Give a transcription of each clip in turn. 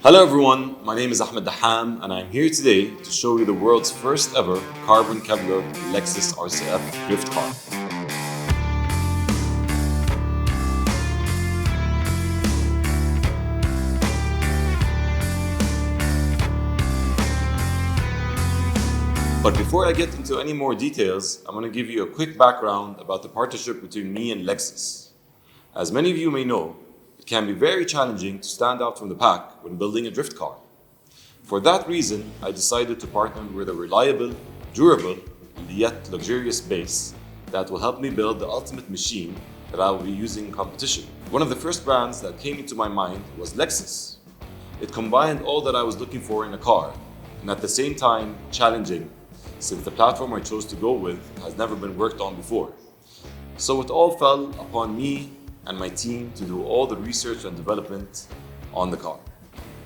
Hello everyone, my name is Ahmad Daham and I'm here today to show you the world's first ever carbon Kevlar Lexus RC F drift car. But before I get into any more details, I'm going to give you a quick background about the partnership between me and Lexus. As many of you may know, it can be very challenging to stand out from the pack when building a drift car. For that reason, I decided to partner with a reliable, durable, and yet luxurious base that will help me build the ultimate machine that I will be using in competition. One of the first brands that came into my mind was Lexus. It combined all that I was looking for in a car, and at the same time challenging, since the platform I chose to go with has never been worked on before. So it all fell upon me and my team to do all the research and development on the car.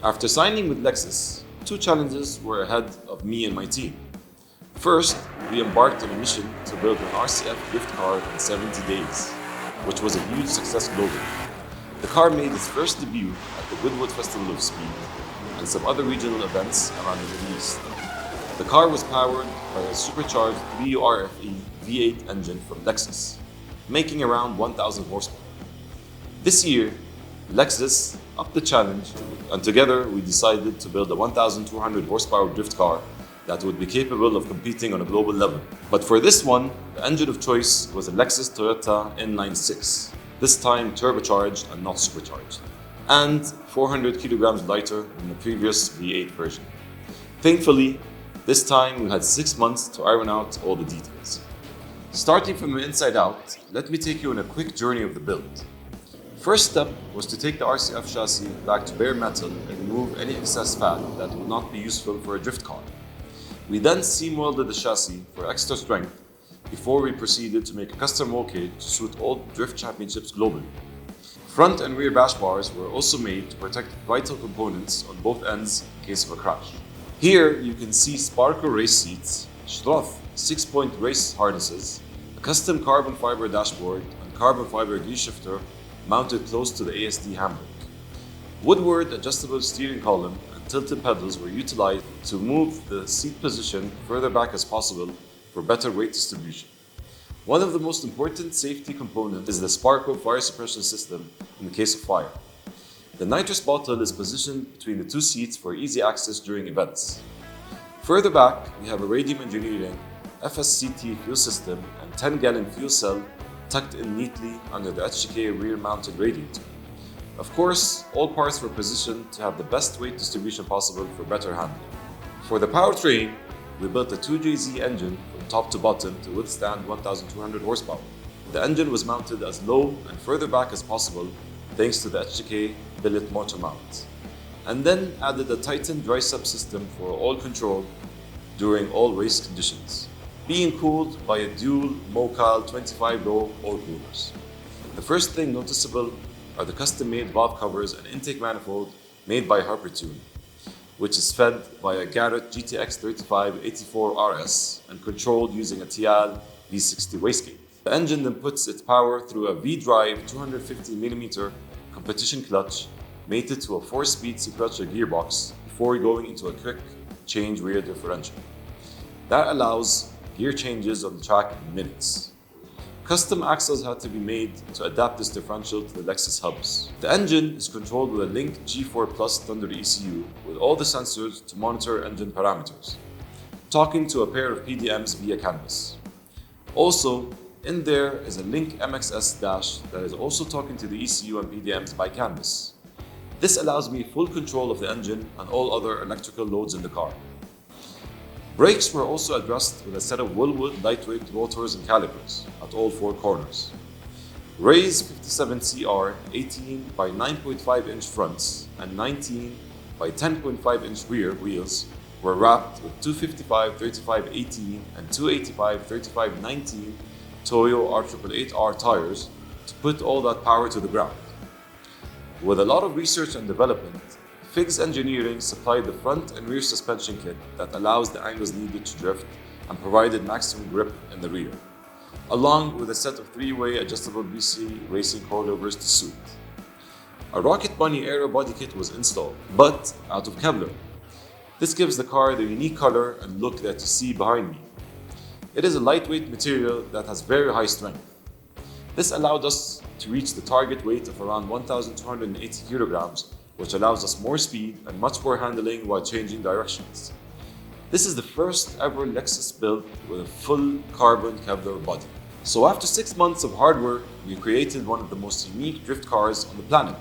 After signing with Lexus, two challenges were ahead of me and my team. First, we embarked on a mission to build an RCF drift car in 70 days, which was a huge success globally. The car made its first debut at the Goodwood Festival of Speed and some other regional events around the Middle East. The car was powered by a supercharged 3RFE V8 engine from Lexus, making around 1,000 horsepower. This year, Lexus upped the challenge, and together we decided to build a 1,200 horsepower drift car that would be capable of competing on a global level. But for this one, the engine of choice was a Lexus Toyota N96, this time turbocharged and not supercharged, and 400 kilograms lighter than the previous V8 version. Thankfully, this time we had 6 months to iron out all the details. Starting from the inside out, let me take you on a quick journey of the build. First step was to take the RCF chassis back to bare metal and remove any excess fat that would not be useful for a drift car. We then seam welded the chassis for extra strength before we proceeded to make a custom roll cage to suit all drift championships globally. Front and rear bash bars were also made to protect vital components on both ends in case of a crash. Here you can see Sparco race seats, Schroth 6-point race harnesses, a custom carbon fiber dashboard and carbon fiber gear shifter mounted close to the ASD handbrake. Woodward adjustable steering column and tilted pedals were utilized to move the seat position further back as possible for better weight distribution. One of the most important safety components is the Sparco fire suppression system in the case of fire. The nitrous bottle is positioned between the two seats for easy access during events. Further back, we have a Radium Engineering FSCT fuel system and 10-gallon fuel cell tucked in neatly under the HTK rear-mounted radiator. Of course, all parts were positioned to have the best weight distribution possible for better handling. For the powertrain, we built a 2JZ engine from top to bottom to withstand 1,200 horsepower. The engine was mounted as low and further back as possible thanks to the HTK billet motor mount, and then added a Titan dry subsystem for oil control during all race conditions, being cooled by a dual Mocal 25-row oil coolers. The first thing noticeable are the custom-made valve covers and intake manifold made by Harper-Tune, which is fed by a Garrett GTX 3584 RS and controlled using a Tial V60 wastegate. The engine then puts its power through a V-Drive 250mm competition clutch mated to a 4-speed sequential gearbox before going into a quick change rear differential. That allows gear changes on the track in minutes. Custom axles had to be made to adapt this differential to the Lexus hubs. The engine is controlled with a Link G4 Plus Thunder ECU with all the sensors to monitor engine parameters, talking to a pair of PDMs via canvas. Also, in there is a Link MXS dash that is also talking to the ECU and PDMs by canvas. This allows me full control of the engine and all other electrical loads in the car. Brakes were also addressed with a set of Woolwood lightweight rotors and calipers at all four corners. Ray's 57CR 18 by 9.5 inch fronts and 19 by 10.5 inch rear wheels were wrapped with 255/35/18 and 285/35/19 Toyo R888R tires to put all that power to the ground. With a lot of research and development, Figs Engineering supplied the front and rear suspension kit that allows the angles needed to drift and provided maximum grip in the rear, along with a set of 3-way adjustable BC racing coilovers to suit. A Rocket Bunny aero body kit was installed, but out of Kevlar. This gives the car the unique color and look that you see behind me. It is a lightweight material that has very high strength. This allowed us to reach the target weight of around 1,280 kilograms, which allows us more speed and much more handling while changing directions. This is the first ever Lexus built with a full carbon Kevlar body. So after 6 months of hard work, we created one of the most unique drift cars on the planet.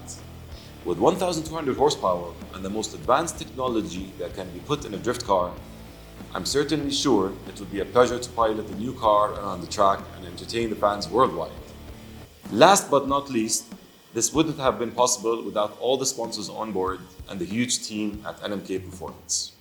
With 1,200 horsepower and the most advanced technology that can be put in a drift car, I'm certainly sure it would be a pleasure to pilot the new car around the track and entertain the fans worldwide. Last but not least, this wouldn't have been possible without all the sponsors on board and the huge team at NMK Performance.